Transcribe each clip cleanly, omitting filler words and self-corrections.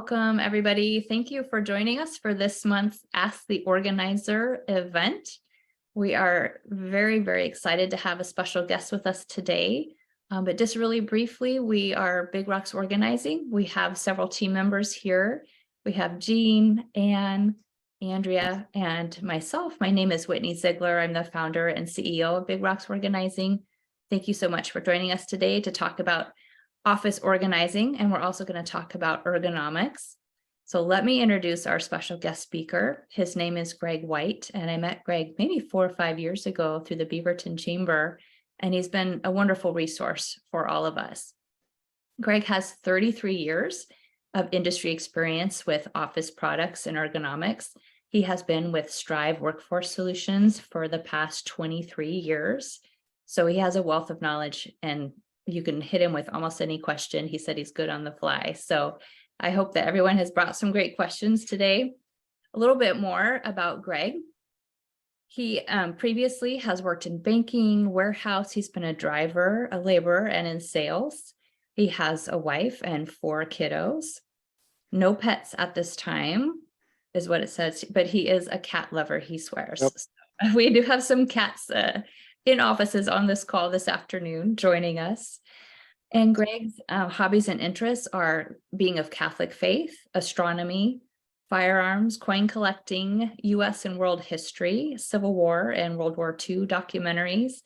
Welcome, everybody. Thank you for joining us for this month's Ask the Organizer event. We are very, very excited to have a special guest with us today. But just really briefly, we are Big Rocks Organizing. We have several team members here. We have Jean, Anne, Andrea, and myself. My name is Whitney Zeigler. I'm the founder and CEO of Big Rocks Organizing. Thank you so much for joining us today to talk about office organizing, and we're also going to talk about ergonomics. So let me introduce our special guest speaker. His name is Greg White, and I met Greg maybe 4 or 5 years ago through the Beaverton Chamber, and he's been a wonderful resource for all of us. Greg has 33 years of industry experience with office products and ergonomics. He has been with Strive Workforce Solutions for the past 23 years. So he has a wealth of knowledge, and you can hit him with almost any question. He said he's good on the fly. So I hope that everyone has brought some great questions today. A little bit more about Greg. He previously has worked in banking, warehouse. He's been a driver, a laborer, and in sales. He has a wife and 4 kiddos. No pets at this time is what it says, but he is a cat lover, he swears. Yep. So we do have some cats in offices on this call this afternoon joining us. And Greg's hobbies and interests are being of Catholic faith, astronomy, firearms, coin collecting, US and world history, Civil War and World War II documentaries,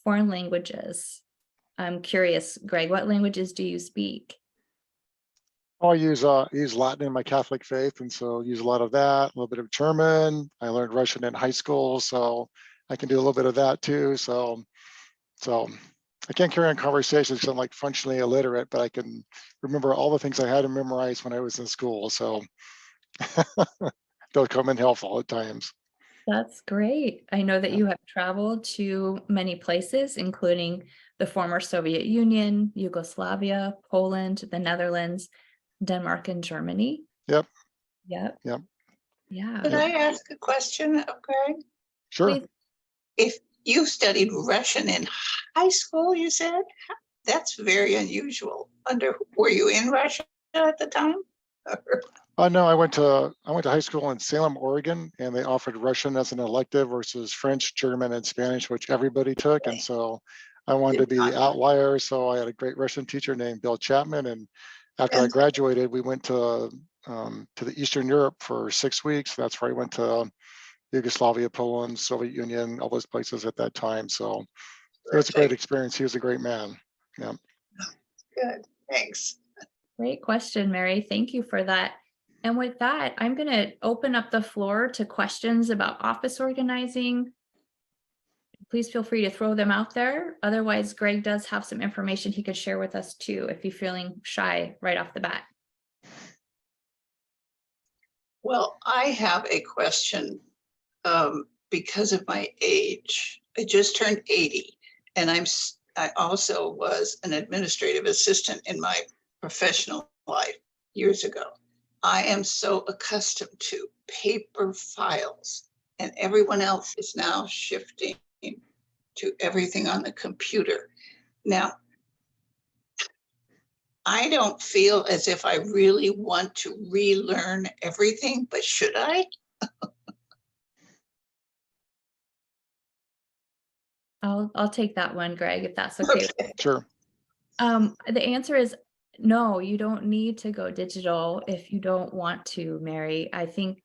foreign languages. I'm curious, Greg, what languages do you speak? I use Latin in my Catholic faith, and so use a lot of that, a little bit of German. I learned Russian in high school, so I can do a little bit of that too. So I can't carry on conversations because I'm like functionally illiterate, but I can remember all the things I had to memorize when I was in school. So they'll come in helpful at times. That's great. I know that you have traveled to many places, including the former Soviet Union, Yugoslavia, Poland, the Netherlands, Denmark, and Germany. Yep. Yep. Yep. Yeah. Could I ask a question of Greg? Sure. Please. If you studied Russian in high school, you said, that's very unusual. Were you in Russia at the time? No, I went to high school in Salem, Oregon, and they offered Russian as an elective versus French, German, and Spanish, which everybody took. And so I wanted to be the outlier. So I had a great Russian teacher named Bill Chapman. And after I graduated, we went to the Eastern Europe for 6 weeks. That's where I went to Yugoslavia, Poland, Soviet Union, all those places at that time. So it was a great experience. He was a great man. Yeah. Good. Thanks. Great question, Mary. Thank you for that. And with that, I'm going to open up the floor to questions about office organizing. Please feel free to throw them out there. Otherwise, Greg does have some information he could share with us too, if you're feeling shy right off the bat. Well, I have a question because of my age. I just turned 80, and I also was an administrative assistant in my professional life years ago. I am so accustomed to paper files, and everyone else is now shifting to everything on the computer. Now, I don't feel as if I really want to relearn everything, but should I? I'll take that one, Greg, if that's okay. Sure. The answer is no, you don't need to go digital if you don't want to, Mary. I think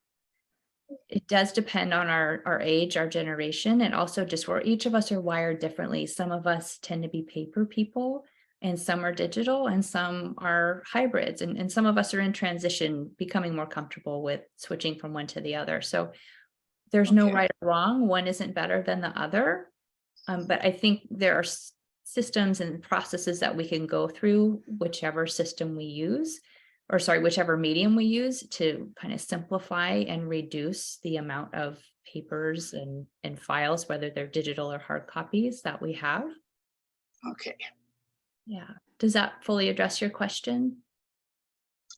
it does depend on our age, our generation, and also just where each of us are wired differently. Some of us tend to be paper people, and some are digital, and some are hybrids, and some of us are in transition, becoming more comfortable with switching from one to the other. So there's no right or wrong. One isn't better than the other. But I think there are systems and processes that we can go through whichever system we use, or sorry, whichever medium we use to kind of simplify and reduce the amount of papers and files, whether they're digital or hard copies that we have. Okay. Yeah. Does that fully address your question?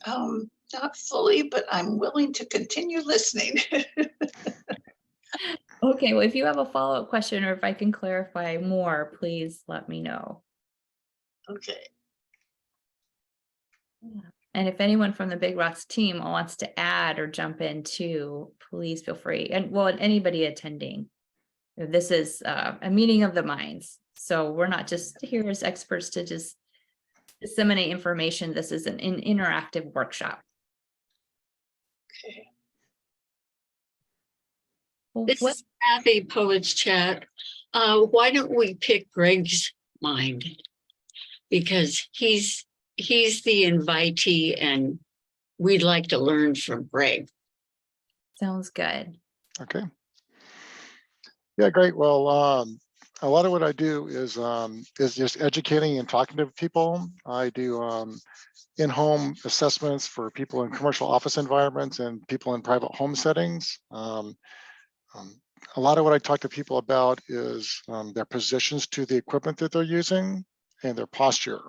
Not fully, but I'm willing to continue listening. Okay, well, if you have a follow-up question or if I can clarify more, please let me know. Okay. Yeah. And if anyone from the Big Rocks team wants to add or jump in too, please feel free. And well, anybody attending, this is a meeting of the minds. So we're not just here as experts to just disseminate information. This is an interactive workshop. Okay. Well, This is Kathy Poets Chat. Why don't we pick Greg's mind? Because he's the invitee and we'd like to learn from Greg. sounds good. Okay. Yeah, great. Well, a lot of what I do is just educating and talking to people. I do in-home assessments for people in commercial office environments and people in private home settings. A lot of what I talk to people about is their positions to the equipment that they're using and their posture,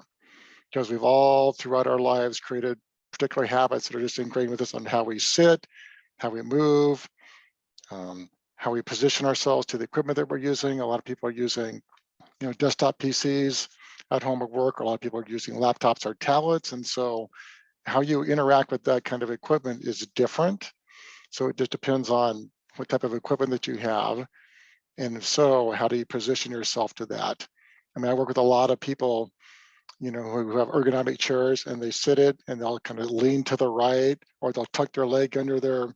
because we've all throughout our lives created particular habits that are just ingrained with us on how we sit, how we move, how we position ourselves to the equipment that we're using. A lot of people are using, desktop PCs at home at work. A lot of people are using laptops or tablets. And so how you interact with that kind of equipment is different. So it just depends on what type of equipment that you have. And if so, how do you position yourself to that? I mean, I work with a lot of people, who have ergonomic chairs and they sit it and they'll kind of lean to the right, or they'll tuck their leg under their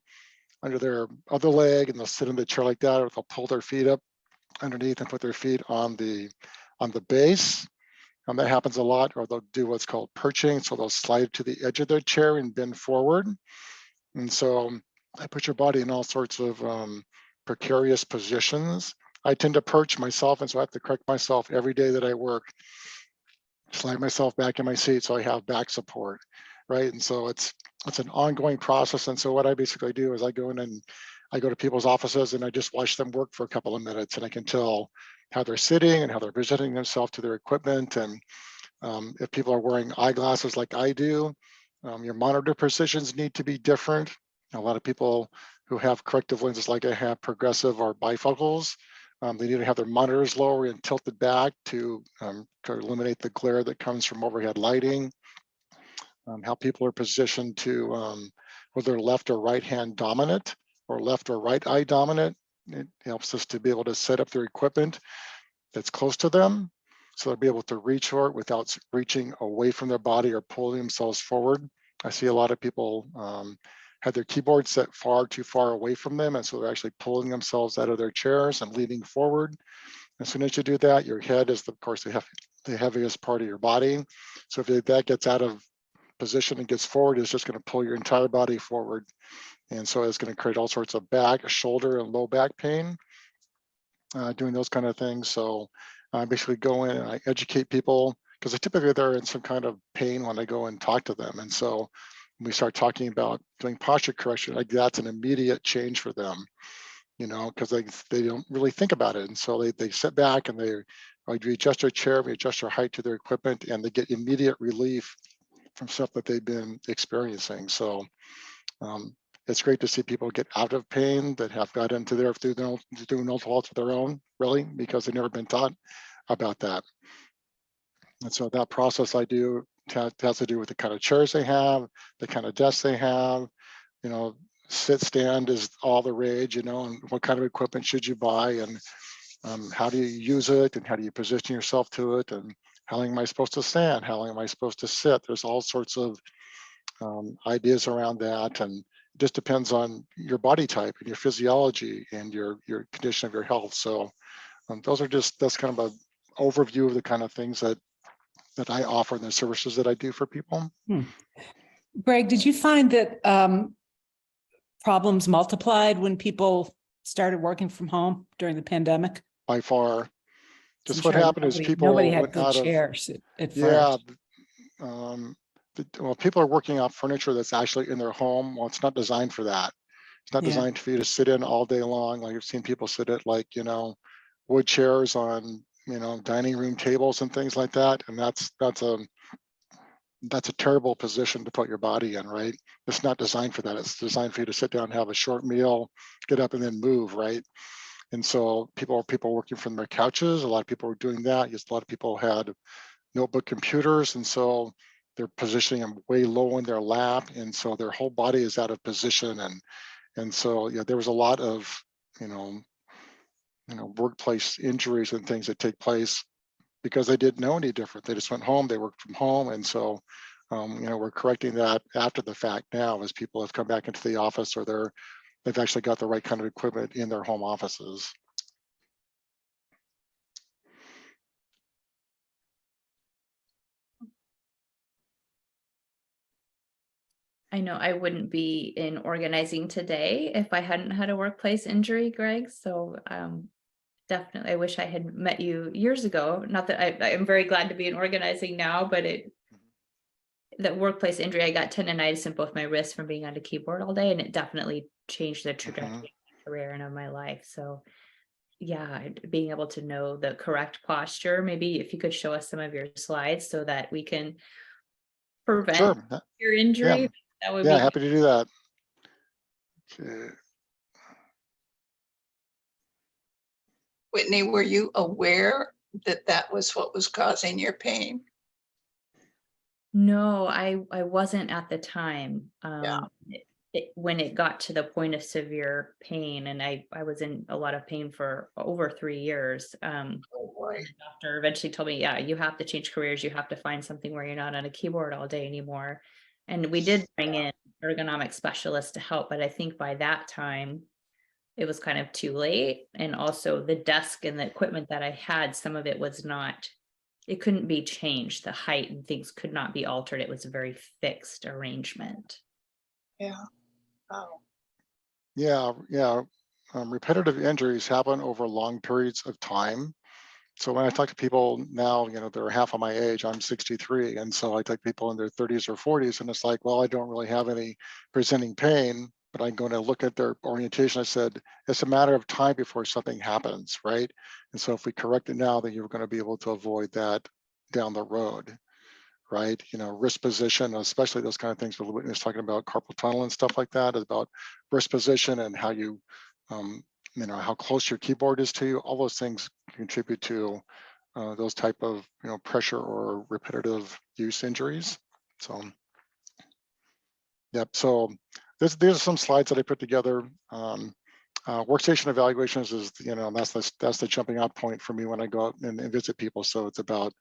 other leg and they'll sit in the chair like that, or they'll pull their feet up underneath and put their feet on the base. That happens a lot. Or they'll do what's called perching. So they'll slide to the edge of their chair and bend forward. And so I put your body in all sorts of precarious positions. I tend to perch myself, and so I have to correct myself every day that I work, slide myself back in my seat so I have back support, right? And so it's an ongoing process. And so what I basically do is I go in and I go to people's offices and I just watch them work for a couple of minutes, and I can tell how they're sitting and how they're positioning themselves to their equipment. And if people are wearing eyeglasses like I do, your monitor positions need to be different. A lot of people who have corrective lenses like I have, progressive or bifocals, they need to have their monitors lower and tilted back to eliminate the glare that comes from overhead lighting. How people are positioned to whether left or right hand dominant or left or right eye dominant. It helps us to be able to set up their equipment that's close to them, so they'll be able to reach for it without reaching away from their body or pulling themselves forward. I see a lot of people have their keyboard set far too far away from them, and so they're actually pulling themselves out of their chairs and leaning forward. As soon as you do that, your head is, of course, the heaviest part of your body. So if that gets out of position and gets forward, it's just going to pull your entire body forward. And so it's going to create all sorts of back, shoulder, and low back pain, doing those kind of things. So I basically go in and I educate people, because typically they're in some kind of pain when I go and talk to them. And so when we start talking about doing posture correction, like that's an immediate change for them, because they don't really think about it. And so they sit back and we adjust their chair, we adjust their height to their equipment, and they get immediate relief from stuff that they've been experiencing. So it's great to see people get out of pain that have got into there through no fault of their own, really, because they've never been taught about that. And so that process I do has to do with the kind of chairs they have, the kind of desks they have. Sit stand is all the rage, and what kind of equipment should you buy, and how do you use it, and how do you position yourself to it, and how long am I supposed to stand? How long am I supposed to sit? There's all sorts of ideas around that, and it just depends on your body type and your physiology and your condition of your health. So that's kind of an overview of the kind of things that I offer and the services that I do for people. Greg, did you find that problems multiplied when people started working from home during the pandemic? By far. Just what happened is people nobody had went good out of chairs at yeah. first. Well, people are working off furniture that's actually in their home. Well, it's not designed for that. It's not designed for you to sit in all day long. Like I've seen people sit at wood chairs on dining room tables and things like that. And that's a terrible position to put your body in, right? It's not designed for that. It's designed for you to sit down, have a short meal, get up, and then move, right? And so people working from their couches. A lot of people were doing that. A lot of people had notebook computers, and so they're positioning them way low in their lap, and so their whole body is out of position, and so yeah, there was a lot of you know workplace injuries and things that take place because they didn't know any different. They just went home, they worked from home, and so we're correcting that after the fact now as people have come back into the office, or they've actually got the right kind of equipment in their home offices. I know I wouldn't be in organizing today if I hadn't had a workplace injury, Greg. So definitely, I wish I had met you years ago. Not that I am very glad to be in organizing now, but that workplace injury, I got tendonitis in both my wrists from being on a keyboard all day, and it definitely changed the trajectory of my career and of my life. So yeah, being able to know the correct posture, maybe if you could show us some of your slides so that we can prevent Sure. your injury, that would Yeah, be happy to do that. Okay. Whitney, were you aware that that was what was causing your pain? No, I wasn't at the time. Yeah. When it got to the point of severe pain, and I was in a lot of pain for over 3 years. Oh, boy. The doctor eventually told me, yeah, you have to change careers. You have to find something where you're not on a keyboard all day anymore. And we did bring in ergonomic specialists to help, but I think by that time it was kind of too late. And also the desk and the equipment that I had, some of it was not, it couldn't be changed. The height and things could not be altered. It was a very fixed arrangement. Yeah. Oh, Yeah, yeah. Repetitive injuries happen over long periods of time. So when I talk to people now, they're half of my age, I'm 63. And so I talk to people in their 30s or 40s, and it's like, well, I don't really have any presenting pain, but I'm going to look at their orientation. I said, it's a matter of time before something happens, right? And so if we correct it now, then you're going to be able to avoid that down the road, right? Wrist position, especially those kind of things. Whitney was talking about carpal tunnel and stuff like that, is about wrist position and how you, how close your keyboard is to you. All those things contribute to those type of, pressure or repetitive use injuries. So, yep. So these are some slides that I put together. Workstation evaluations is, that's the jumping out point for me when I go out and visit people. So it's about,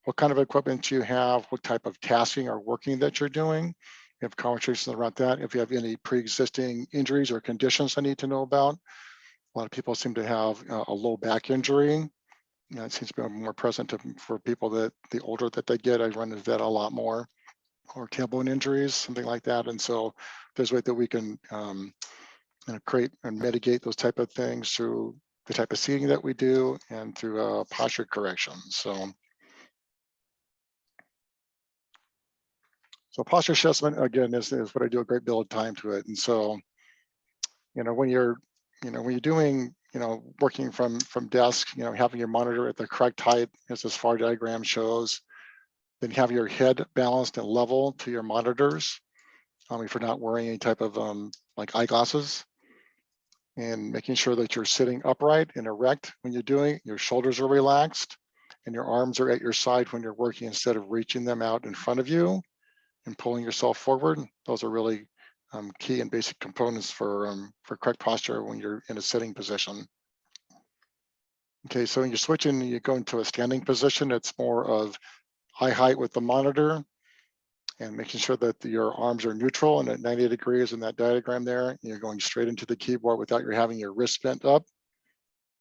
what kind of equipment you have, what type of tasking or working that you're doing. You have conversations around that. If you have any pre-existing injuries or conditions I need to know about. A lot of people seem to have a low back injury. It seems to be more present for people that the older that they get. I run into that a lot more, or tailbone injuries, something like that. And so there's a way that we can create and mitigate those type of things through the type of seating that we do and through posture correction. So posture assessment, again, is what I do a great deal of time to it. And so, when you're doing, working from desk, having your monitor at the correct height, as this FAR diagram shows, then have your head balanced and level to your monitors. If you're not wearing any type of like eyeglasses, and making sure that you're sitting upright and erect when you're doing, your shoulders are relaxed and your arms are at your side when you're working, instead of reaching them out in front of you and pulling yourself forward. Those are really key and basic components for correct posture when you're in a sitting position. Okay, so when you're switching, you go into a standing position. It's more of eye height with the monitor and making sure that your arms are neutral and at 90 degrees in that diagram there. You're going straight into the keyboard without you having your wrist bent up,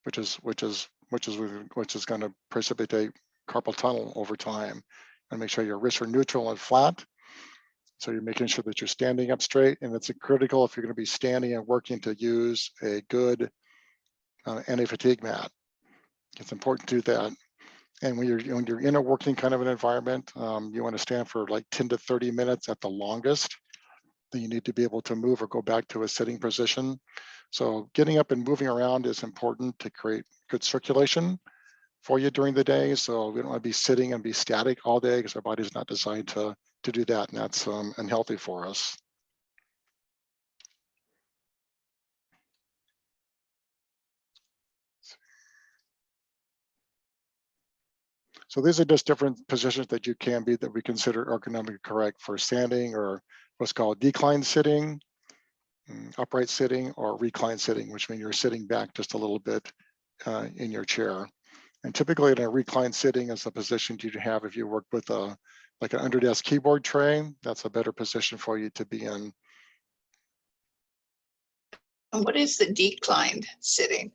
which is going to precipitate carpal tunnel over time. And make sure your wrists are neutral and flat. So you're making sure that you're standing up straight, and it's critical if you're going to be standing and working to use a good anti-fatigue mat. It's important to do that. And when you're in a working kind of an environment, you want to stand for like 10 to 30 minutes at the longest. Then you need to be able to move or go back to a sitting position. So getting up and moving around is important to create good circulation for you during the day. So we don't want to be sitting and be static all day, because our body's not designed to do that, and that's unhealthy for us. So these are just different positions that you can be that we consider ergonomically correct for standing, or what's called decline sitting, upright sitting, or recline sitting, which means you're sitting back just a little bit in your chair. And typically in a recline sitting is the position you'd have if you work with a like an under-desk keyboard tray. That's a better position for you to be in. And what is the declined sitting?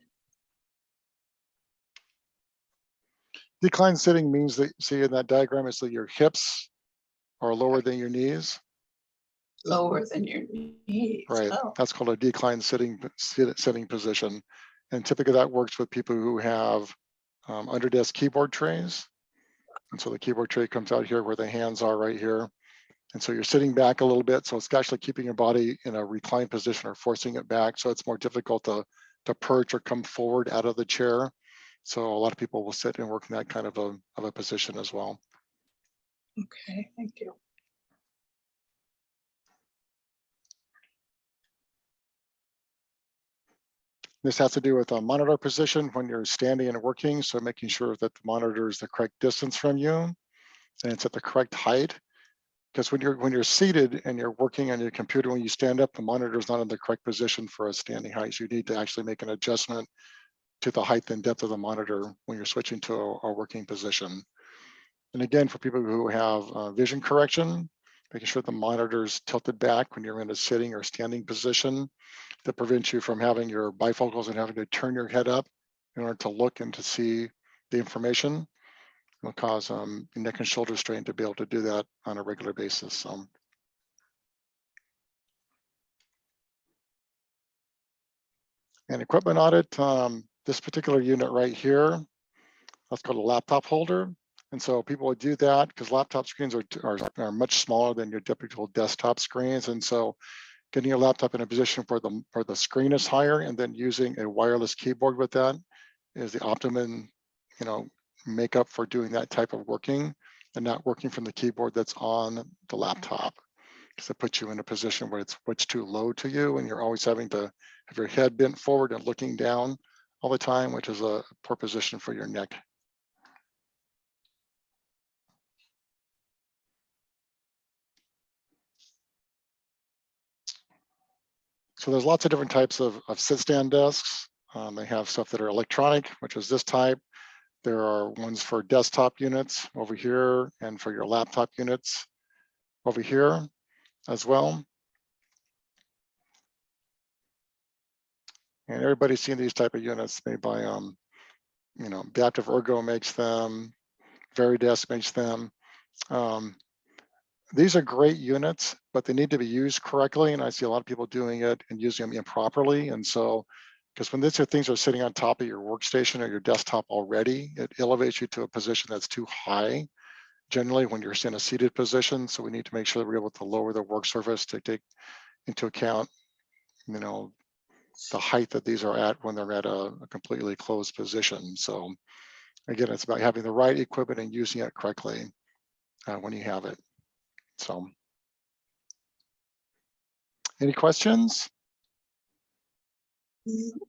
Decline sitting means that, see in that diagram, is that your hips are lower than your knees. Lower than your knees. Right, Oh, that's called a decline sitting position. And typically that works with people who have under-desk keyboard trays. And so the keyboard tray comes out here where the hands are right here. And so you're sitting back a little bit. So it's actually keeping your body in a reclined position or forcing it back. So it's more difficult to perch or come forward out of the chair. So a lot of people will sit and work in that kind of a position as well. okay, thank you. This has to do with a monitor position when you're standing and working. So making sure that the monitor is the correct distance from you and it's at the correct height. Because when you're seated and you're working on your computer, when you stand up, the monitor is not in the correct position for a standing height. So you need to actually make an adjustment to the height and depth of the monitor when you're switching to a working position. And again, for people who have vision correction, making sure the monitor is tilted back when you're in a sitting or standing position that prevents you from having your bifocals and having to turn your head up in order to look and to see the information. Will cause neck and shoulder strain to be able to do that on a regular basis. And equipment audit, this particular unit right here, that's called a laptop holder. And so people would do that because laptop screens are much smaller than your typical desktop screens. And so getting your laptop in a position where the screen is higher and then using a wireless keyboard with that is the optimum, makeup for doing that type of working and not working from the keyboard that's on the laptop, because it puts you in a position where it's too low to you and you're always having to have your head bent forward and looking down all the time, which is a poor position for your neck. So there's lots of different types of sit-stand desks. They have stuff that are electronic, which is this type. There are ones for desktop units over here and for your laptop units over here as well. And everybody's seen these type of units made by, Adaptive Ergo makes them, Veridesk makes them. These are great units, but they need to be used correctly. And I see a lot of people doing it and using them improperly. And so, because when these things are sitting on top of your workstation or your desktop already, it elevates you to a position that's too high, generally when you're in a seated position. So we need to make sure that we're able to lower the work surface to take into account, the height that these are at when they're at a completely closed position. So again, it's about having the right equipment and using it correctly when you have it. So any questions?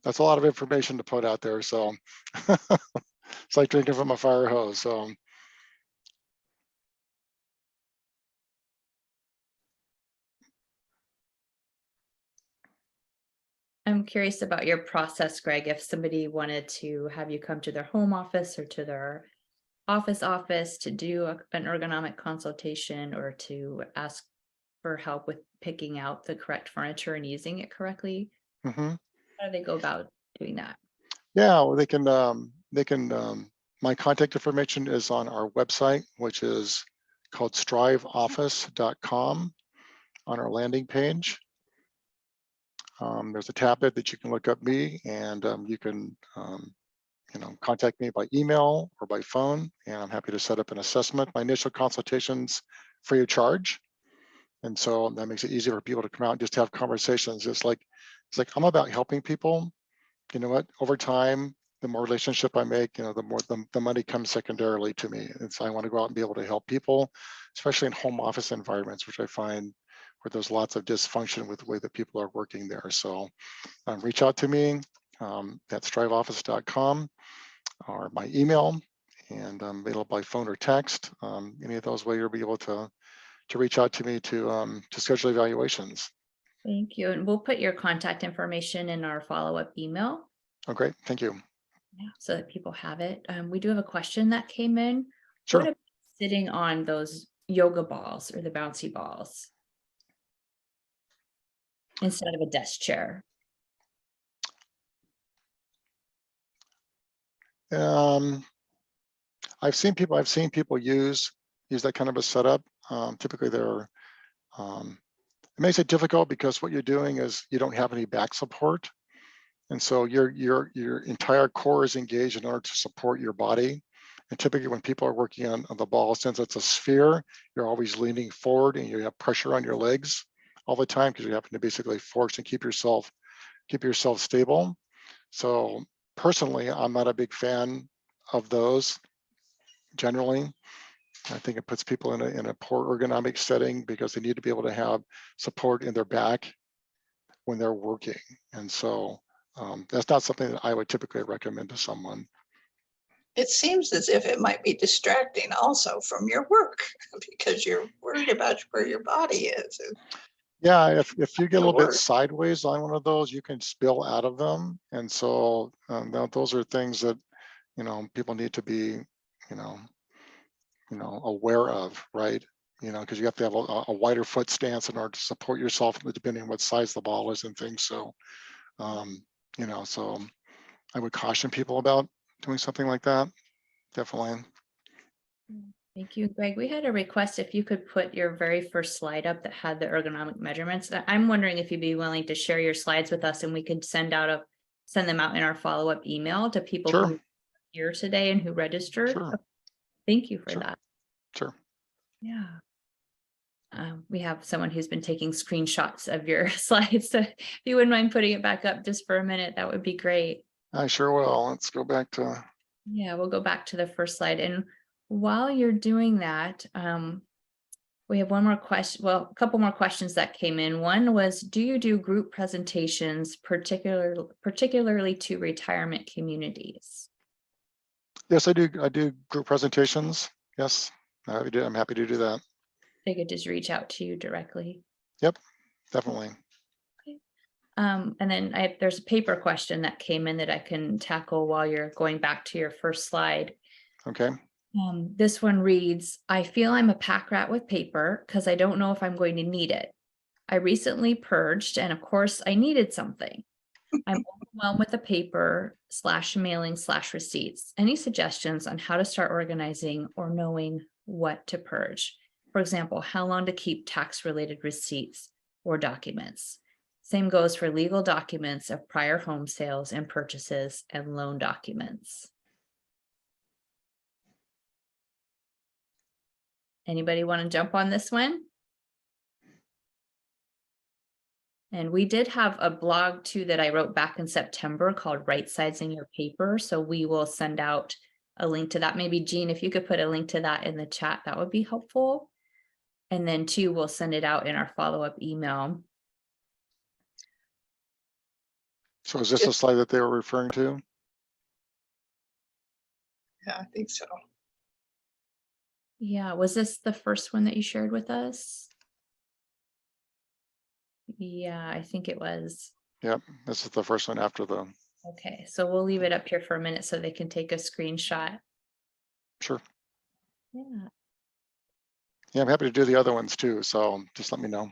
That's a lot of information to put out there. So it's like drinking from a fire hose. So I'm curious about your process, Greg. If somebody wanted to have you come to their home office or to their office to do an ergonomic consultation or to ask for help with picking out the correct furniture and using it correctly, how do they go about doing that? Yeah, well, they can, my contact information is on our website, which is called striveoffice.com on our landing page. There's a tab that you can look up me and you can, contact me by email or by phone, and I'm happy to set up an assessment. My initial consultation's free of charge. And so that makes it easier for people to come out and just have conversations. It's like I'm about helping people. You know what? Over time, the more relationship I make, the more the money comes secondarily to me. And so I want to go out and be able to help people, especially in home office environments, which I find where there's lots of dysfunction with the way that people are working there. So reach out to me at striveoffice.com or my email, and available by phone or text. Any of those ways you'll be able to reach out to me to schedule evaluations. Thank you. And we'll put your contact information in our follow-up email. Oh, great. Thank you. Yeah, so that people have it. We do have a question that came in. Sure. What about sitting on those yoga balls or the bouncy balls instead of a desk chair? I've seen people use that kind of a setup. Typically it makes it difficult because what you're doing is you don't have any back support. And so your entire core is engaged in order to support your body. And typically when people are working on the ball, since it's a sphere, you're always leaning forward and you have pressure on your legs all the time because you happen to basically force and keep yourself stable. So personally, I'm not a big fan of those generally. I think it puts people in a poor ergonomic setting because they need to be able to have support in their back when they're working. And so that's not something that I would typically recommend to someone. It seems as if it might be distracting also from your work because you're worried about where your body is. Yeah, if you get a little bit Work. sideways on one of those, you can spill out of them. And so those are things that, people need to be, aware of, right? Because you have to have a wider foot stance in order to support yourself depending on what size the ball is and things. So, so I would caution people about doing something like that. Definitely. Thank you, Greg. We had a request if you could put your very first slide up that had the ergonomic measurements. I'm wondering if you'd be willing to share your slides with us and we could send them out in our follow-up email to people Sure. who are here today and who registered. Sure. Thank you for Sure. that. Sure. Yeah. We have someone who's been taking screenshots of your slides. So if you wouldn't mind putting it back up just for a minute, that would be great. I sure will. Let's go back to. Yeah, we'll go back to the first slide. And while you're doing that, we have one more question. Well, a couple more questions that came in. One was, do you do group presentations, particularly to retirement communities? Yes, I do. I do group presentations. Yes, I'm happy to do that. They could just reach out to you directly. Yep, definitely. And then there's a paper question that came in that I can tackle while you're going back to your first slide. Okay. This one reads, I feel I'm a pack rat with paper because I don't know if I'm going to need it. I recently purged and of course I needed something. I'm overwhelmed with the paper /mailing/receipts. Any suggestions on how to start organizing or knowing what to purge? For example, how long to keep tax-related receipts or documents? Same goes for legal documents of prior home sales and purchases and loan documents. Anybody want to jump on this one? And we did have a blog too that I wrote back in September called Right Sizing Your Paper. So we will send out a link to that. Maybe Jean, if you could put a link to that in the chat, that would be helpful. And then too, we'll send it out in our follow-up email. So is this a slide that they were referring to? Yeah, I think so. Yeah, was this the first one that you shared with us? Yeah, I think it was. Yep, this is the first one after the. Okay, so we'll leave it up here for a minute so they can take a screenshot. Sure. Yeah. Yeah, I'm happy to do the other ones too. So just let me know.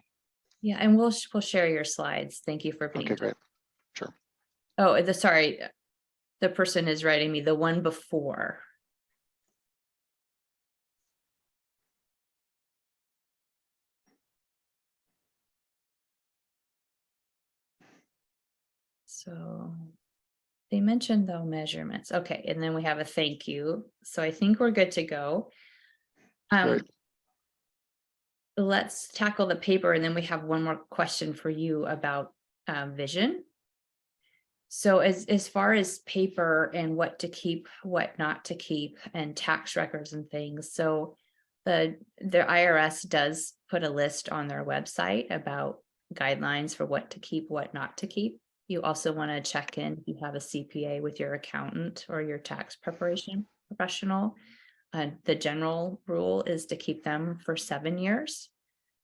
Yeah, and we'll share your slides. Thank you for being. Okay, great. Sure. Oh, sorry, the person is writing me the one before. So they mentioned though measurements. Okay, and then we have a thank you. So I think we're good to go. Great. Let's tackle the paper and then we have one more question for you about vision. So as far as paper and what to keep, what not to keep, and tax records and things. So the IRS does put a list on their website about guidelines for what to keep, what not to keep. You also want to check in if you have a CPA with your accountant or your tax preparation. professional. The general rule is to keep them for 7 years.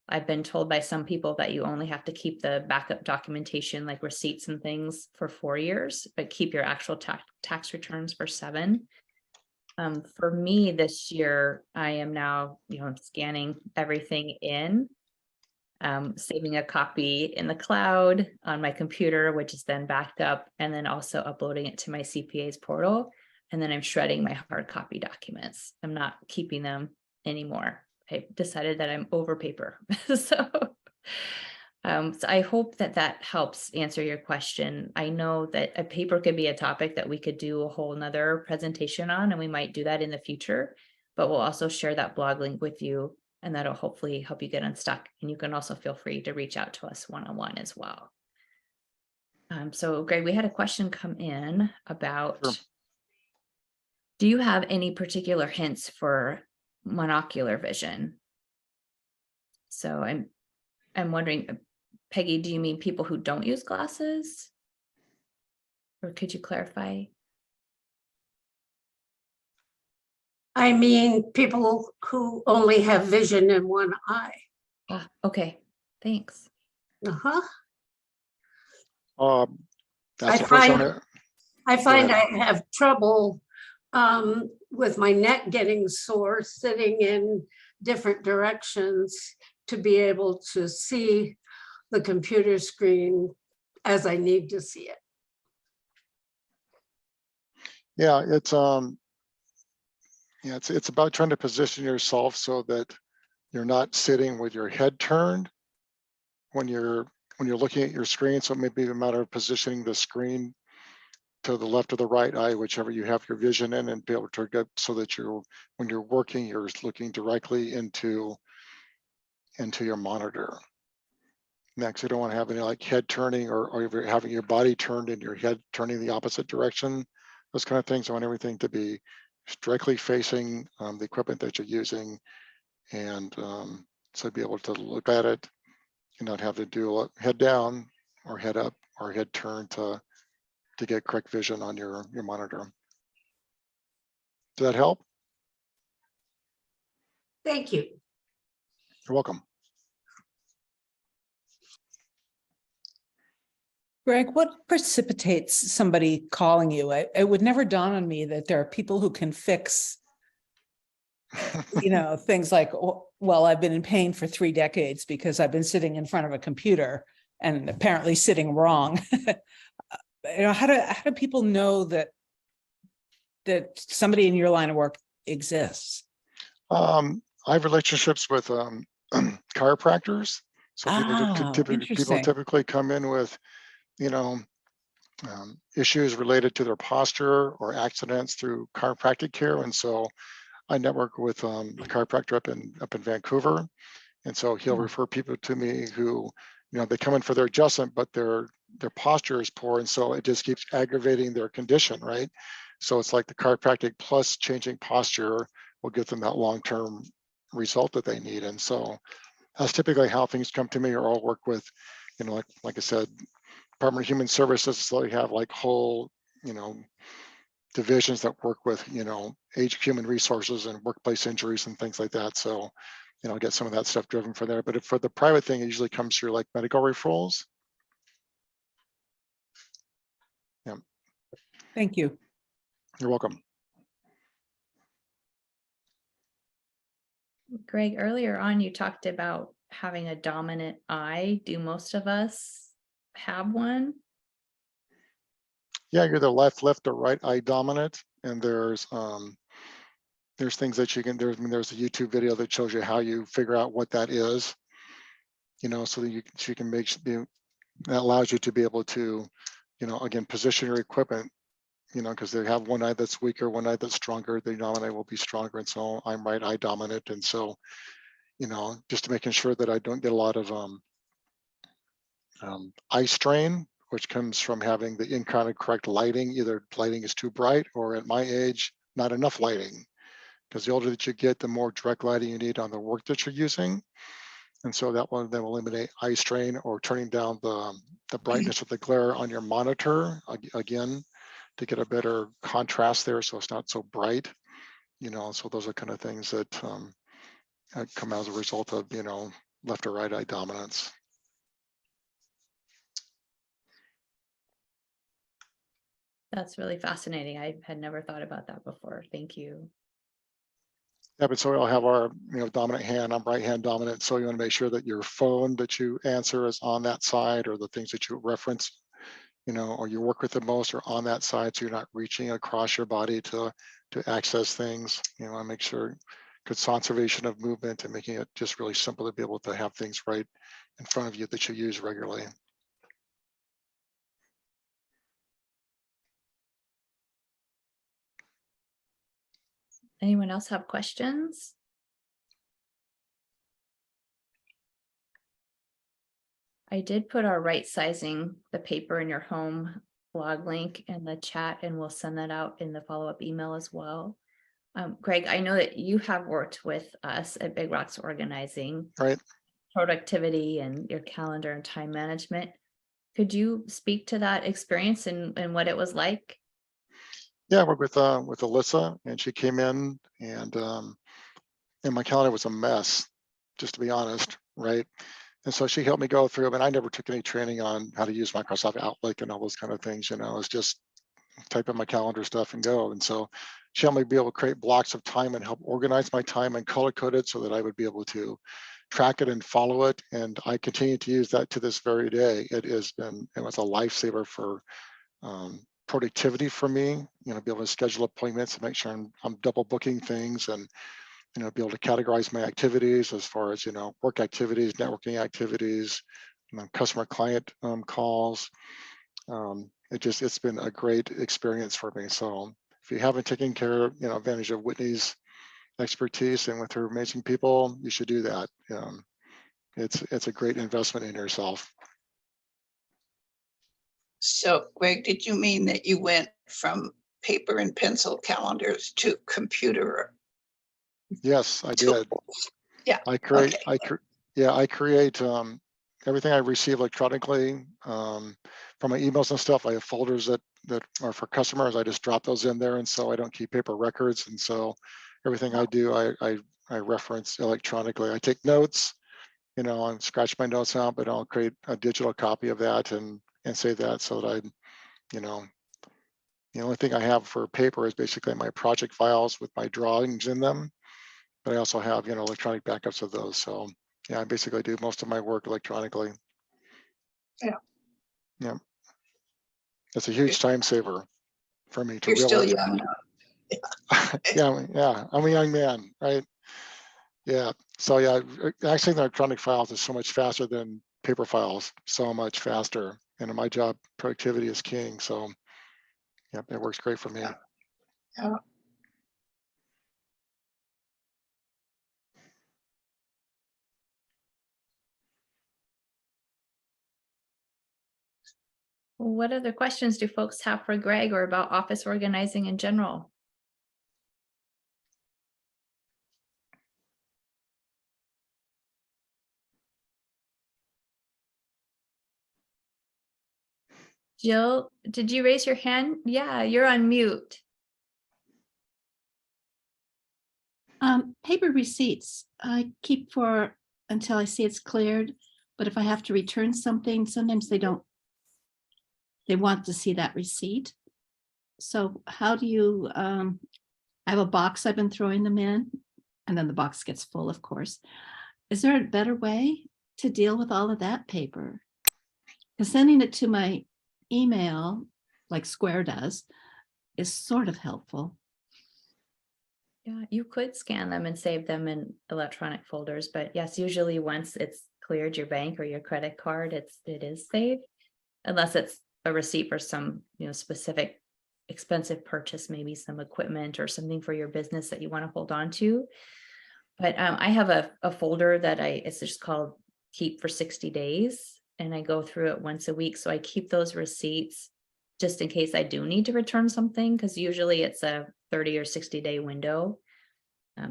I've been told by some people that you only have to keep the backup documentation like receipts and things for 4 years, but keep your actual tax returns for 7. For me this year, I am now, scanning everything in, saving a copy in the cloud on my computer, which is then backed up, and then also uploading it to my CPA's portal. And then I'm shredding my hard copy documents. I'm not keeping them anymore. I decided that I'm over paper. So I hope that that helps answer your question. I know that a paper could be a topic that we could do a whole nother presentation on, and we might do that in the future, but we'll also share that blog link with you, and that'll hopefully help you get unstuck. And you can also feel free to reach out to us one-on-one as well. So Greg, we had a question come in about, Sure. Do you have any particular hints for monocular vision? So I'm wondering, Peggy, do you mean people who don't use glasses? Or could you clarify? I mean, people who only have vision in one eye. Okay, thanks. Uh-huh. That's I the first find- one. I find ahead. I have trouble with my neck getting sore, sitting in different directions to be able to see the computer screen as I need to see it. Yeah, it's about trying to position yourself so that you're not sitting with your head turned when you're looking at your screen. So it may be a matter of positioning the screen to the left or the right eye, whichever you have your vision in, and be able to get so that when you're working, you're looking directly into your monitor. Next, you don't want to have any like head turning or if you're having your body turned and your head turning the opposite direction, those kind of things. I want everything to be directly facing the equipment that you're using, and so be able to look at it and not have to do a head down or head up or head turn to get correct vision on your monitor. Does that help? Thank you. You're welcome. Greg, what precipitates somebody calling you? It would never dawn on me that there are people who can fix, things like, well, I've been in pain for 3 decades because I've been sitting in front of a computer and apparently sitting wrong. How do people know that somebody in your line of work exists? I have relationships with chiropractors. So people typically come in with, issues related to their posture or accidents through chiropractic care. And so I network with a chiropractor up in Vancouver. And so he'll refer people to me who, they come in for their adjustment, but their posture is poor. And so it just keeps aggravating their condition, right? So it's like the chiropractic plus changing posture will give them that long-term result that they need. And so that's typically how things come to me, or I'll work with, like I said, Department of Human Services. So they have like whole, divisions that work with, human resources and workplace injuries and things like that. So, get some of that stuff driven from there. But for the private thing, it usually comes through like medical referrals. Yeah. Thank you. You're welcome. Greg, earlier on, you talked about having a dominant eye. Do most of us have one? Yeah, you're the left or right eye dominant, and there's things that you can. There's a YouTube video that shows you how you figure out what that is. So that you can make that allows you to be able to, again, position your equipment. Because they have one eye that's weaker, one eye that's stronger. The dominant will be stronger, and so I'm right eye dominant, and so just making sure that I don't get a lot of eye strain, which comes from having the incorrect lighting. Either lighting is too bright, or at my age, not enough lighting. Because the older that you get, the more direct lighting you need on the work that you're using. And so that one then will eliminate eye strain, or turning down the brightness of the glare on your monitor, again, to get a better contrast there so it's not so bright. So those are kind of things that come as a result of, left or right eye dominance. That's really fascinating. I had never thought about that before. Thank you. Yeah, but so we all have our, dominant hand. I'm right hand dominant. So you want to make sure that your phone that you answer is on that side, or the things that you reference, or you work with the most are on that side. So you're not reaching across your body to access things. You want to make sure good conservation of movement and making it just really simple to be able to have things right in front of you that you use regularly. Anyone else have questions? I did put our right sizing the paper in your home blog link in the chat, and we'll send that out in the follow-up email as well. Greg, I know that you have worked with us at Big Rocks Organizing, Right. productivity and your calendar and time management. Could you speak to that experience and what it was like? Yeah, I worked with Alyssa, and she came in, and my calendar was a mess, just to be honest, right? And so she helped me go through. I mean, I never took any training on how to use Microsoft Outlook and all those kind of things. It's just type in my calendar stuff and go. And so she helped me be able to create blocks of time and help organize my time and color code it so that I would be able to track it and follow it. And I continue to use that to this very day. It was a lifesaver for productivity for me, be able to schedule appointments and make sure I'm double booking things, and be able to categorize my activities as far as, work activities, networking activities, customer client calls. It's been a great experience for me. So if you haven't taken advantage of Whitney's expertise and with her amazing people, you should do that. It's a great investment in yourself. So Greg, did you mean that you went from paper and pencil calendars to computer? Yes, I did. Yeah. I create, Okay. I create everything I receive electronically from my emails and stuff. I have folders that are for customers. I just drop those in there, and so I don't keep paper records. And so everything I do, I reference electronically. I take notes, and scratch my notes out, but I'll create a digital copy of that and save that so that the only thing I have for paper is basically my project files with my drawings in them. But I also have, electronic backups of those. So yeah, I basically do most of my work electronically. Yeah. Yeah. It's a huge time saver for me to You're still realize. young. Yeah. I'm a young man, right? Yeah. So yeah, actually the electronic files is so much faster than paper files, so much faster. And in my job, productivity is king. So yeah, it works great for me. Yeah. What other questions do folks have for Greg or about office organizing in general? Jill, did you raise your hand? Yeah, you're on mute. Paper receipts, I keep for until I see it's cleared, but if I have to return something, sometimes they want to see that receipt. So how do you, I have a box I've been throwing them in, and then the box gets full, of course. Is there a better way to deal with all of that paper? Because sending it to my email, like Square does, is sort of helpful. Yeah, you could scan them and save them in electronic folders, but yes, usually once it's cleared your bank or your credit card, it is saved, unless it's a receipt for some, specific expensive purchase, maybe some equipment or something for your business that you want to hold on to. But I have a folder that it's just called Keep for 60 days, and I go through it once a week. So I keep those receipts just in case I do need to return something, because usually it's a 30 or 60-day window.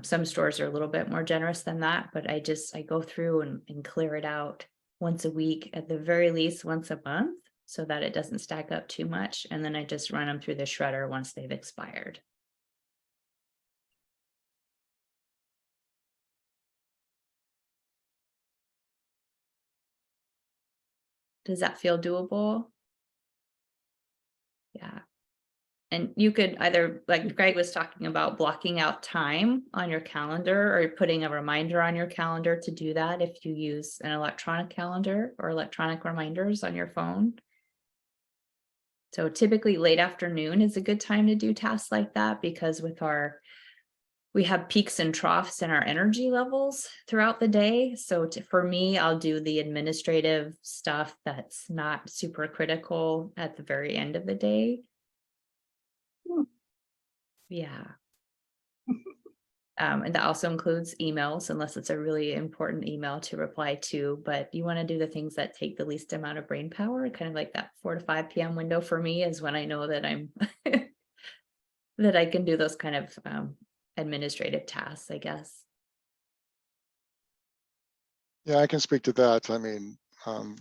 Some stores are a little bit more generous than that, but I go through and clear it out once a week, at the very least once a month, so that it doesn't stack up too much. And then I just run them through the shredder once they've expired. Does that feel doable? Yeah. And you could either, like Greg was talking about, blocking out time on your calendar or putting a reminder on your calendar to do that if you use an electronic calendar or electronic reminders on your phone. So typically late afternoon is a good time to do tasks like that, because we have peaks and troughs in our energy levels throughout the day. So for me, I'll do the administrative stuff that's not super critical at the very end of the day. Yeah. And that also includes emails, unless it's a really important email to reply to, but you want to do the things that take the least amount of brain power. Kind of like that 4 to 5 p.m. window for me is when I know that I'm that I can do those kind of administrative tasks, I guess. Yeah, I can speak to that. I mean,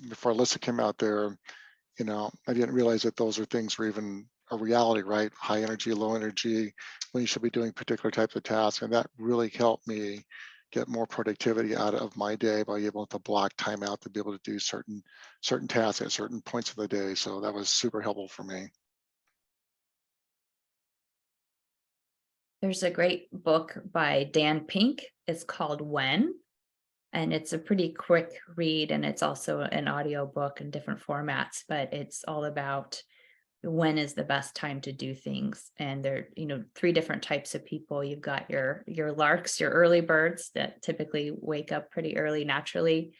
before Alyssa came out there, you know, I didn't realize that those are things were even a reality, right? High energy, low energy, when you should be doing particular types of tasks. And that really helped me get more productivity out of my day by being able to block time out to be able to do certain tasks at certain points of the day. So that was super helpful for me. There's a great book by Dan Pink. It's called When, and it's a pretty quick read, and it's also an audio book in different formats, but it's all about when is the best time to do things. And there, you know, 3 different types of people. You've got your larks, your early birds that typically wake up pretty early naturally.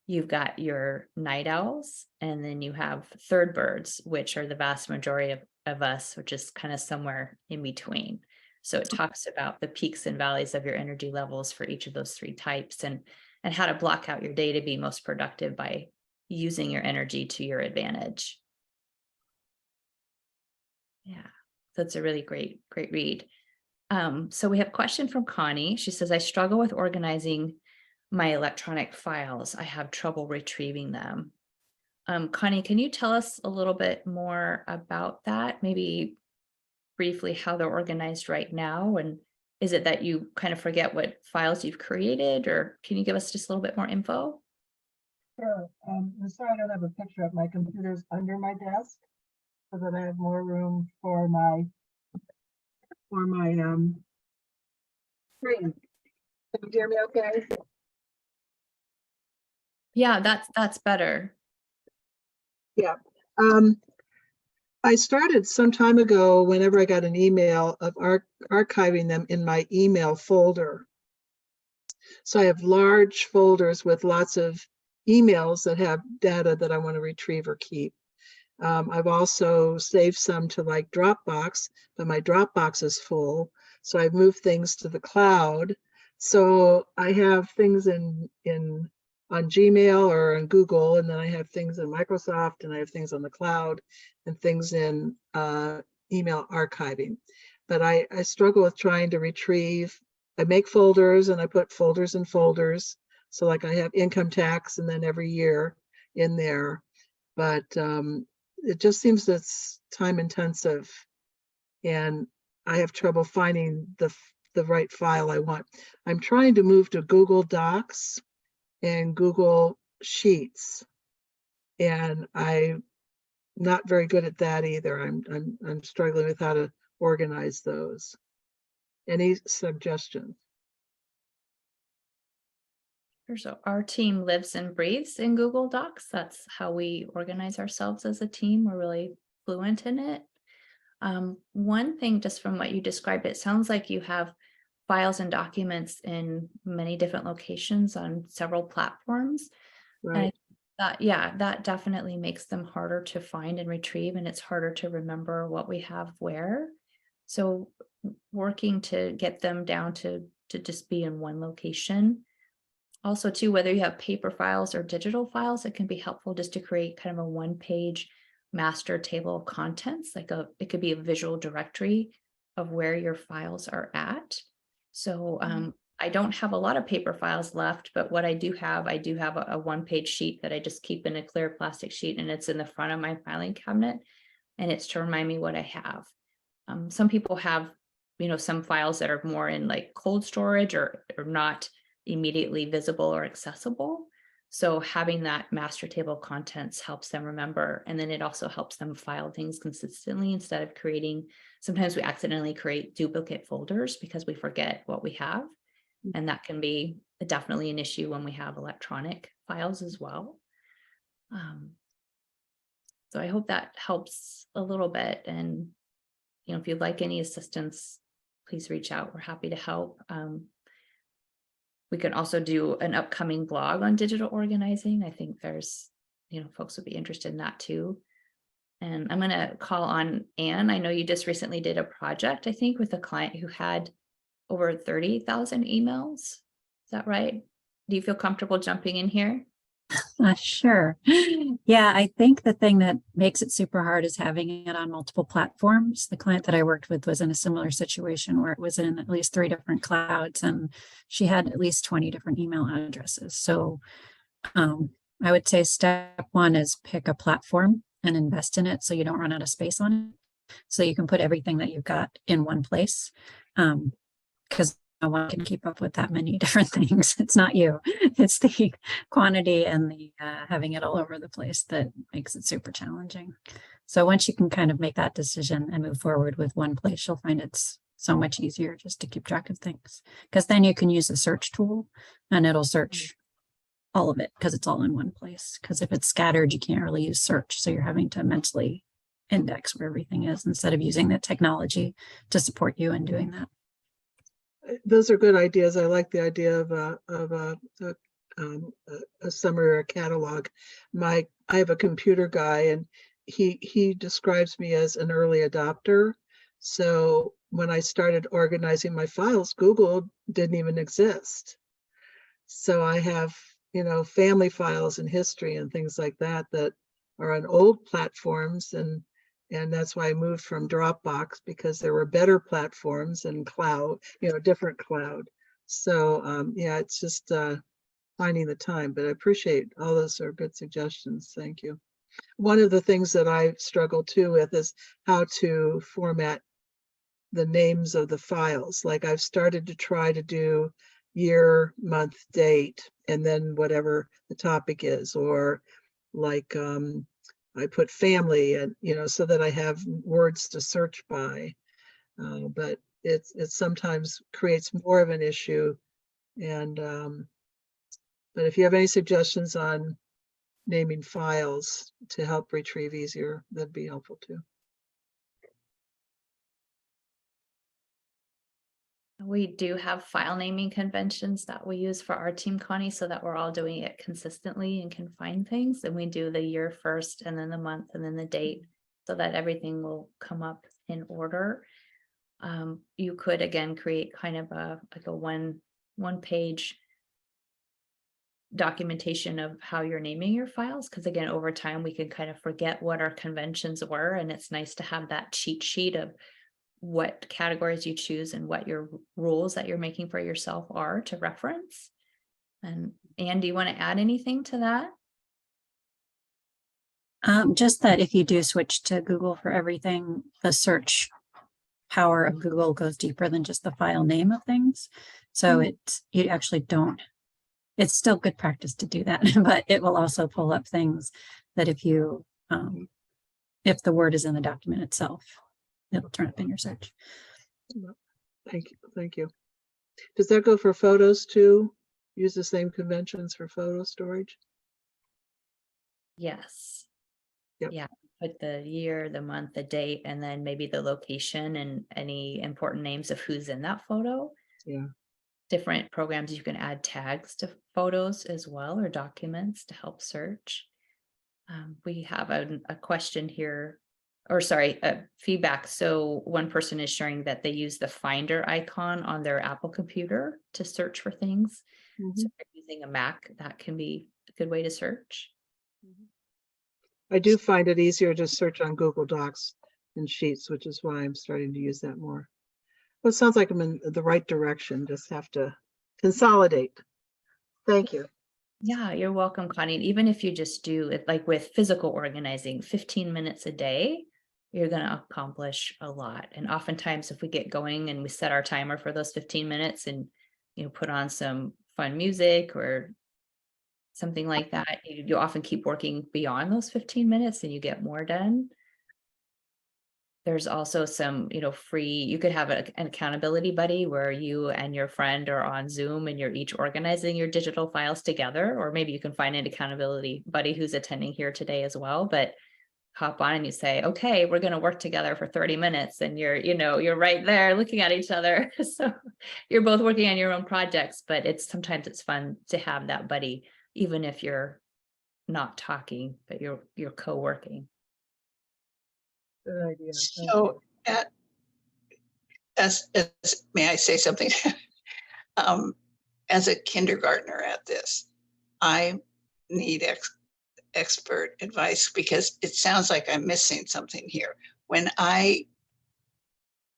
You've got your night owls, and then you have third birds, which are the vast majority of us, which is kind of somewhere in between. So it talks about the peaks and valleys of your energy levels for each of those 3 types, and how to block out your day to be most productive by using your energy to your advantage. Yeah, that's a really great read. So we have a question from Connie. She says, I struggle with organizing my electronic files. I have trouble retrieving them. Connie, can you tell us a little bit more about that? Maybe briefly how they're organized right now, and is it that you kind of forget what files you've created, or can you give us just a little bit more info? Sure. I'm sorry I don't have a picture of my computers under my desk, so that I have more room for my screen. Can you hear me okay? Yeah, that's better. Yeah. I started some time ago, whenever I got an email, of archiving them in my email folder. So I have large folders with lots of emails that have data that I want to retrieve or keep. I've also saved some to like Dropbox, but my Dropbox is full. So I've moved things to the cloud. So I have things on Gmail or on Google, and then I have things in Microsoft, and I have things on the cloud, and things in email archiving. But I struggle with trying to retrieve. I make folders and I put folders in folders. So like I have income tax and then every year in there. But it just seems that's time intensive, and I have trouble finding the right file I want. I'm trying to move to Google Docs and Google Sheets, and I'm not very good at that either. I'm struggling with how to organize those. Any suggestions? So our team lives and breathes in Google Docs. That's how we organize ourselves as a team. We're really fluent in it. One thing, just from what you described, it sounds like you have files and documents in many different locations on several platforms. Right. And that definitely makes them harder to find and retrieve, and it's harder to remember what we have where. So working to get them down to just be in one location. Also, too, whether you have paper files or digital files, it can be helpful just to create kind of a 1-page master table of contents, it could be a visual directory of where your files are at. So I don't have a lot of paper files left, but what I do have a 1-page sheet that I just keep in a clear plastic sheet, and it's in the front of my filing cabinet, and it's to remind me what I have. Some people have, some files that are more in like cold storage or not immediately visible or accessible. So having that master table of contents helps them remember, and then it also helps them file things consistently instead of creating, sometimes we accidentally create duplicate folders because we forget what we have. And that can be definitely an issue when we have electronic files as well. So I hope that helps a little bit. And, if you'd like any assistance, please reach out. We're happy to help. We can also do an upcoming blog on digital organizing. I think there's, folks would be interested in that too. And I'm going to call on Anne. I know you just recently did a project, I think, with a client who had over 30,000 emails. Is that right? Do you feel comfortable jumping in here? Sure. Yeah, I think the thing that makes it super hard is having it on multiple platforms. The client that I worked with was in a similar situation where it was in at least 3 different clouds, and she had at least 20 different email addresses. So I would say step 1 is pick a platform and invest in it so you don't run out of space on it. So you can put everything that you've got in one place. Because no one can keep up with that many different things. It's not you, it's the quantity and the having it all over the place that makes it super challenging. So once you can kind of make that decision and move forward with one place, you'll find it's so much easier just to keep track of things, because then you can use the search tool and it'll search all of it because it's all in one place. Because if it's scattered, you can't really use search. So you're having to mentally index where everything is instead of using the technology to support you in doing that. Those are good ideas. I like the idea of a summary or a catalog. I have a computer guy, and he describes me as an early adopter. So when I started organizing my files, Google didn't even exist. So I have, family files and history and things like that that are on old platforms, and that's why I moved from Dropbox, because there were better platforms and cloud, different cloud. So yeah, it's just finding the time, but I appreciate all those are good suggestions. Thank you. One of the things that I struggle too with is how to format the names of the files. Like I've started to try to do year, month, date, and then whatever the topic is, or like I put family and, so that I have words to search by, but it sometimes creates more of an issue. And, but if you have any suggestions on naming files to help retrieve easier, that'd be helpful too. We do have file naming conventions that we use for our team, Connie, so that we're all doing it consistently and can find things. And we do the year first, and then the month, and then the date, so that everything will come up in order. You could again create kind of a one page documentation of how you're naming your files, because again, over time we can kind of forget what our conventions were, and it's nice to have that cheat sheet of what categories you choose and what your rules that you're making for yourself are to reference. And Anne, do you want to add anything to that? Just that if you do switch to Google for everything, the search power of Google goes deeper than just the file name of things. So you actually don't, it's still good practice to do that, but it will also pull up things that if you, if the word is in the document itself, it'll turn up in your search. Thank you. Thank you. Does that go for photos too? Use the same conventions for photo storage? Yes. Yep. Yeah. Put the year, the month, the date, and then maybe the location and any important names of who's in that photo. Yeah. Different programs, you can add tags to photos as well, or documents to help search. We have a question here, or sorry, feedback. So one person is sharing that they use the Finder icon on their Apple computer to search for things. So if you're using a Mac, that can be a good way to search. I do find it easier to search on Google Docs and Sheets, which is why I'm starting to use that more. Well, it sounds like I'm in the right direction. Just have to consolidate. Thank you. Yeah, you're welcome, Connie. And even if you just do it like with physical organizing, 15 minutes a day, you're going to accomplish a lot. And oftentimes if we get going and we set our timer for those 15 minutes and, put on some fun music or something like that. You often keep working beyond those 15 minutes and you get more done. There's also some, free, you could have an accountability buddy where you and your friend are on Zoom and you're each organizing your digital files together, or maybe you can find an accountability buddy who's attending here today as well, but hop on and you say, okay, we're going to work together for 30 minutes and you're right there looking at each other. So you're both working on your own projects, but sometimes it's fun to have that buddy, even if you're not talking, but you're co-working. Good idea. Thank So you. may I say something? As a kindergartner at this, I need expert advice because it sounds like I'm missing something here. When I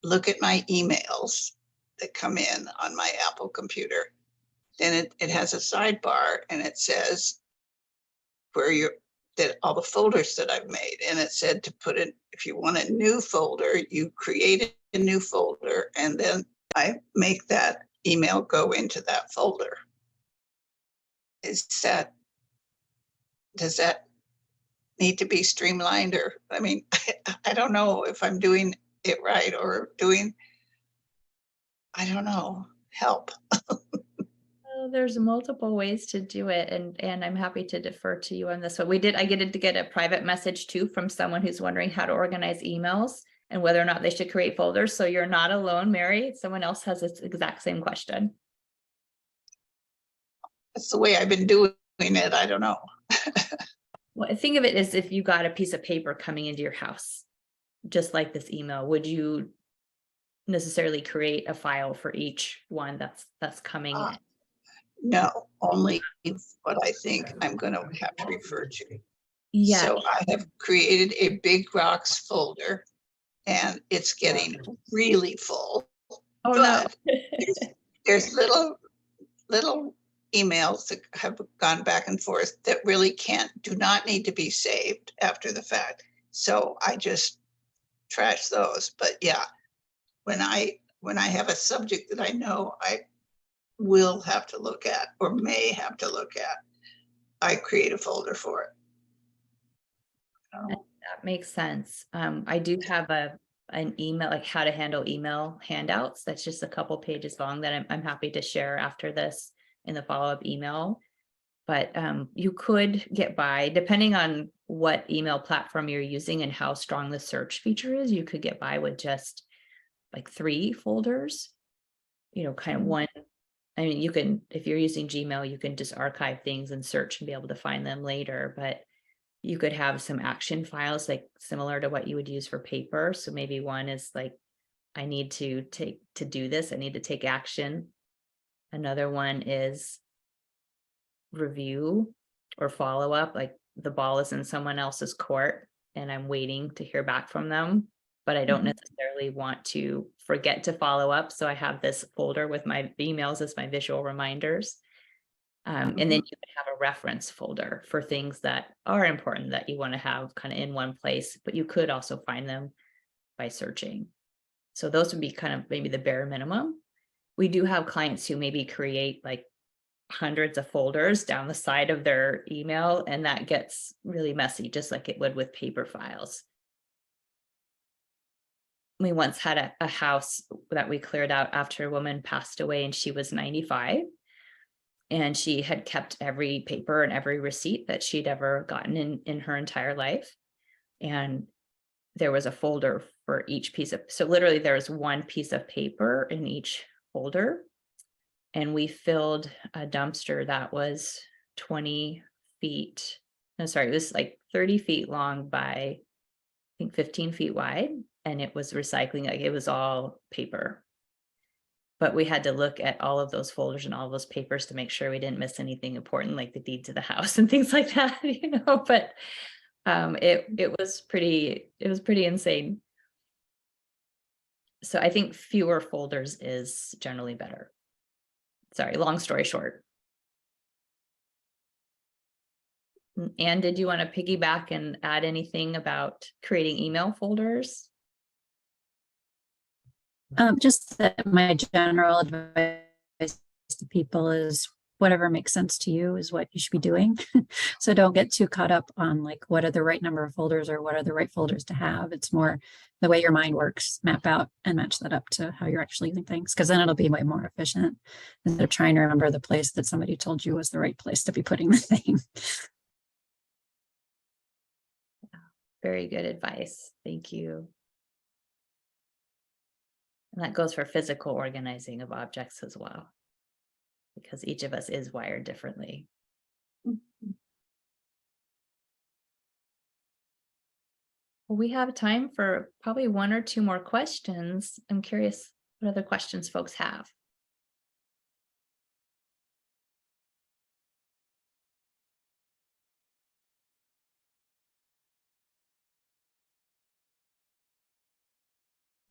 look at my emails that come in on my Apple computer, then it has a sidebar and it says that all the folders that I've made, and it said to put in, if you want a new folder, you create a new folder, and then I make that email go into that folder. Does that need to be streamlined? Or, I don't know if I'm doing it right or I don't know, help. There's multiple ways to do it, and I'm happy to defer to you on this one. I get to get a private message too from someone who's wondering how to organize emails and whether or not they should create folders. So you're not alone, Mary. Someone else has this exact same question. That's the way I've been doing it. I don't know. Well, think of it as if you got a piece of paper coming into your house, just like this email. Would you necessarily create a file for each one that's coming in? No, only what I think I'm going to have to refer to. Yeah. So I have created a big rocks folder and it's getting really full. Oh, but no. there's little emails that have gone back and forth that really do not need to be saved after the fact. So I just trash those. But yeah, when I have a subject that I know I will have to look at or may have to look at, I create a folder for it. That makes sense. I do have an email, like how to handle email handouts. That's just a couple pages long that I'm happy to share after this in the follow-up email. But you could get by, depending on what email platform you're using and how strong the search feature is, you could get by with just like 3 folders, kind of one. I mean, you can, if you're using Gmail, you can just archive things and search and be able to find them later, but you could have some action files like similar to what you would use for paper. So maybe one is like, I need to do this. I need to take action. Another one is review or follow up, like the ball is in someone else's court and I'm waiting to hear back from them, but I don't necessarily want to forget to follow up. So I have this folder with my emails as my visual reminders. And then you can have a reference folder for things that are important that you want to have kind of in one place, but you could also find them by searching. So those would be kind of maybe the bare minimum. We do have clients who maybe create like hundreds of folders down the side of their email, and that gets really messy, just like it would with paper files. We once had a house that we cleared out after a woman passed away and she was 95. And she had kept every paper and every receipt that she'd ever gotten in her entire life. And there was a folder for each piece of, so literally there was one piece of paper in each folder. And we filled a dumpster that was 20 feet. No, sorry, it was like 30 feet long by, I think 15 feet wide. And it was recycling, like it was all paper. But we had to look at all of those folders and all those papers to make sure we didn't miss anything important, like the deed to the house and things like that, but it was pretty insane. So I think fewer folders is generally better. Sorry, long story short. Anne, did you want to piggyback and add anything about creating email folders? Just that my general advice to people is whatever makes sense to you is what you should be doing. So don't get too caught up on like, what are the right number of folders or what are the right folders to have? It's more the way your mind works, map out and match that up to how you're actually using things. Cause then it'll be way more efficient instead of trying to remember the place that somebody told you was the right place to be putting the thing. Very good advice. Thank you. And that goes for physical organizing of objects as well, because each of us is wired differently. Well, we have time for probably one or two more questions. I'm curious what other questions folks have.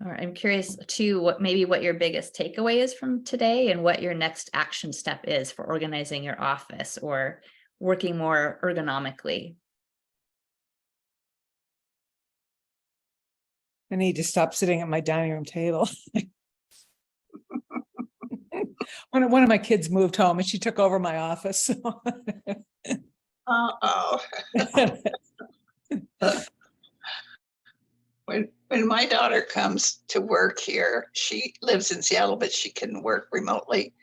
All right, I'm curious too, what your biggest takeaway is from today and what your next action step is for organizing your office or working more ergonomically. I need to stop sitting at my dining room table. One of my kids moved home and she took over my office. So. Uh-oh. When my daughter comes to work here, she lives in Seattle, but she can work remotely.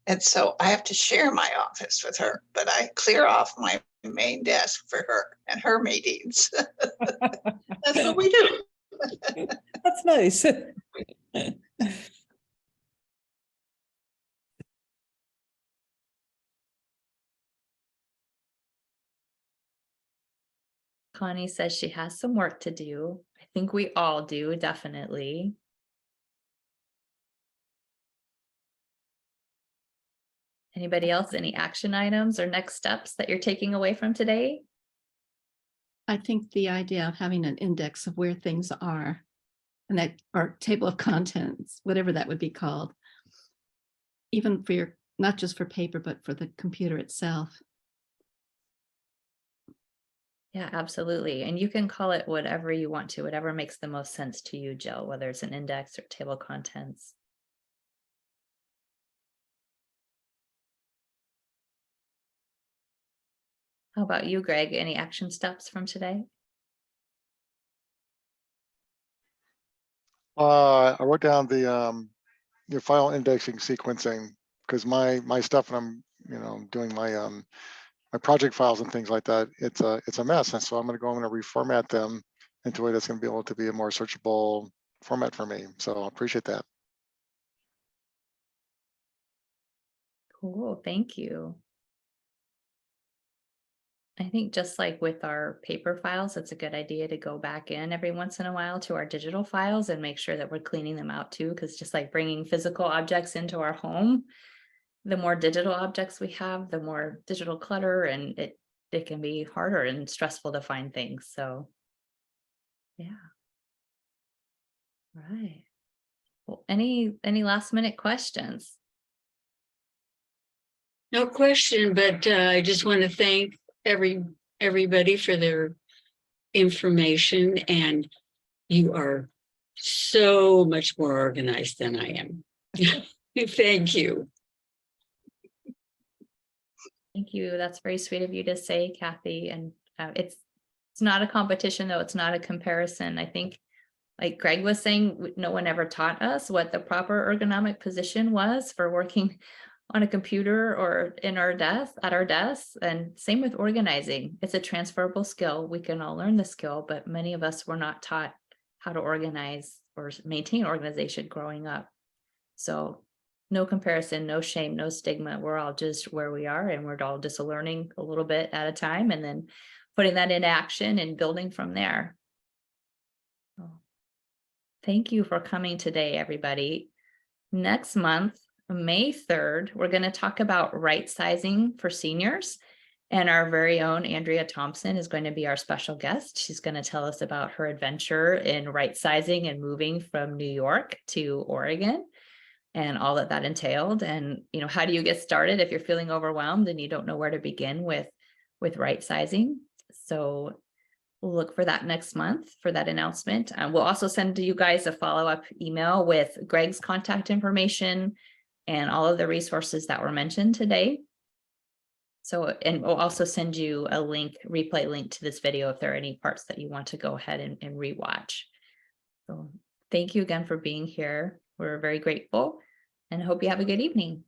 And so I have to share my office with her, but I clear off my main desk for her and her meetings. That's what we do. That's nice. Connie says she has some work to do. I think we all do, definitely. Anybody else, any action items or next steps that you're taking away from today? I think the idea of having an index of where things are and that or table of contents, whatever that would be called, even for your, not just for paper, but for the computer itself. Yeah, absolutely. And you can call it whatever you want to, whatever makes the most sense to you, Jill, whether it's an index or table of contents. How about you, Greg? Any action steps from today? I wrote down your file indexing sequencing, because my stuff when I'm doing my project files and things like that, it's a mess. And so I'm going to reformat them into a way that's going to be able to be a more searchable format for me. So I appreciate that. Cool, thank you. I think just like with our paper files, it's a good idea to go back in every once in a while to our digital files and make sure that we're cleaning them out too, because just like bringing physical objects into our home, the more digital objects we have, the more digital clutter, and it can be harder and stressful to find things. So yeah. Right. Well, any last minute questions? No question, but I just want to thank everybody for their information, and you are so much more organized than I am. Thank you. Thank you. That's very sweet of you to say, Kathy. And it's not a competition, though. It's not a comparison. I think, like Greg was saying, no one ever taught us what the proper ergonomic position was for working on a computer or in our desk, at our desks. And same with organizing. It's a transferable skill. We can all learn the skill, but many of us were not taught how to organize or maintain organization growing up. So no comparison, no shame, no stigma. We're all just where we are, and we're all just learning a little bit at a time and then putting that into action and building from there. So, thank you for coming today, everybody. Next month, May 3rd, we're going to talk about right sizing for seniors. And our very own Andrea Thompson is going to be our special guest. She's going to tell us about her adventure in right sizing and moving from New York to Oregon and all that entailed. And, how do you get started if you're feeling overwhelmed and you don't know where to begin with right sizing? So we'll look for that next month for that announcement. We'll also send you guys a follow-up email with Greg's contact information and all of the resources that were mentioned today. So, and we'll also send you a link, replay link to this video if there are any parts that you want to go ahead and rewatch. So thank you again for being here. We're very grateful and hope you have a good evening.